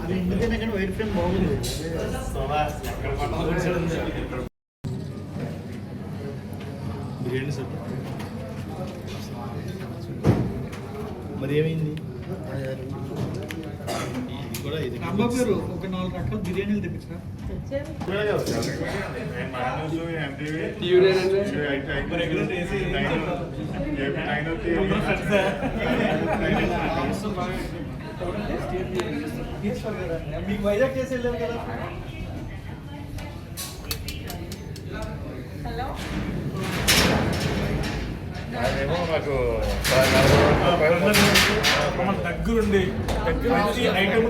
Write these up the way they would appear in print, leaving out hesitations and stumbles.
అది ఎందుకైనా కానీ వైట్ ఫ్రేమ్ బాగుంది. బిర్యానీ సార్ మరి ఏమైంది? అమ్మ పేరు ఒక 4 రకాల బిర్యానీలు తెప్పించరా? మీకు వైజాగ్ చేసి వెళ్ళారు కదా. మాకు దగ్గరుండి ఐటమ్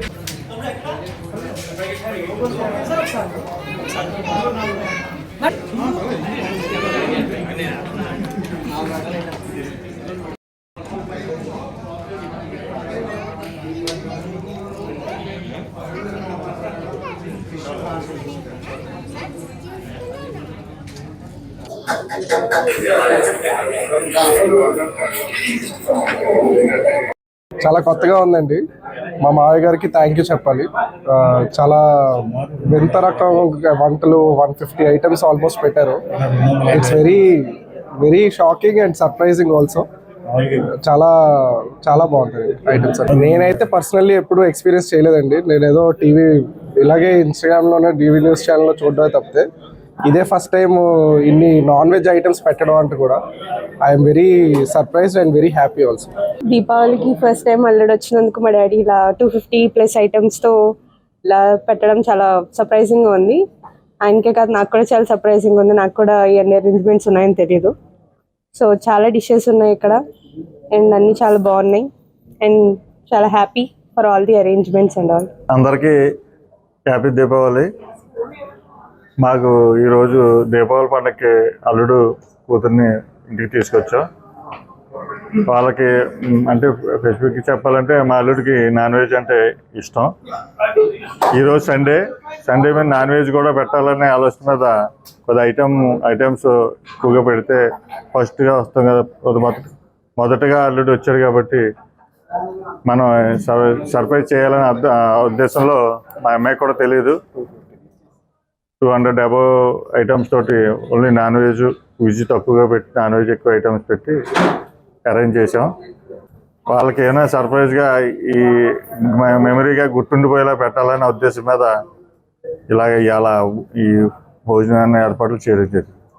చాలా కొత్తగా ఉందండి. మా మావయ్య గారికి థ్యాంక్ యూ చెప్పాలి. చాలా వింత రకం వంటలు 150 ఐటమ్స్ ఆల్మోస్ట్ పెట్టారు. It's very very shocking and surprising also. చాలా చాలా బాగుంటుంది ఐటమ్స్. నేనైతే పర్సనల్లీ ఎప్పుడు ఎక్స్పీరియన్స్ చేయలేదండి. నేను ఏదో టీవీ ఇలాగే ఇన్స్టాగ్రామ్లోనే టీవీ న్యూస్ ఛానల్లో చూడడమే తప్పితే ఇదే ఫస్ట్ టైం ఇన్ని నాన్ వెజ్ ఐటమ్స్ పెట్టడం అంటే కూడా I'm very surprised and very happy also. దీపావళికి ఫస్ట్ టైం అల్లుడు వచ్చినందుకు మా డాడీ ఇలా 250+ ఐటమ్స్తో ఇలా పెట్టడం చాలా సర్ప్రైజింగ్గా ఉంది. ఆయనకే కాదు నాకు కూడా చాలా సర్ప్రైజింగ్ ఉంది. నాకు కూడా ఇవన్నీ అరేంజ్మెంట్స్ ఉన్నాయని తెలియదు. సో చాలా డిషెస్ ఉన్నాయి ఇక్కడ అండ్ అన్నీ చాలా బాగున్నాయి అండ్ చాలా happy for all the arrangements and all. అందరికీ హ్యాపీ దీపావళి. మాకు ఈరోజు దీపావళి పండగకి అల్లుడు కూతుర్ని ఇంటికి తీసుకొచ్చాం. వాళ్ళకి అంటే స్పెసిఫిక్గా చెప్పాలంటే మా అల్లుడికి నాన్ వెజ్ అంటే ఇష్టం. ఈరోజు సండే మీద నాన్ వెజ్ కూడా పెట్టాలనే ఆలోచన మీద కొద్ది ఐటమ్స్ ఎక్కువగా పెడితే ఫస్ట్గా వస్తాం కదా. మొదటగా అల్లుడు వచ్చాడు కాబట్టి మనం సర్ప్రైజ్ చేయాలనే ఉద్దేశంలో మా అమ్మాయికి కూడా తెలియదు. 200 అబవ్ ఐటమ్స్ తోటి ఓన్లీ నాన్ వెజ్ తక్కువగా పెట్టి నాన్ వెజ్ ఎక్కువ ఐటమ్స్ పెట్టి అరేంజ్ చేసాం. వాళ్ళకి ఏమైనా సర్ప్రైజ్గా ఈ మెమరీగా గుర్తుండిపోయేలా పెట్టాలనే ఉద్దేశం మీద ఇవాళ ఈ భోజనాన్ని ఏర్పాట్లు చేయడం జరిగింది.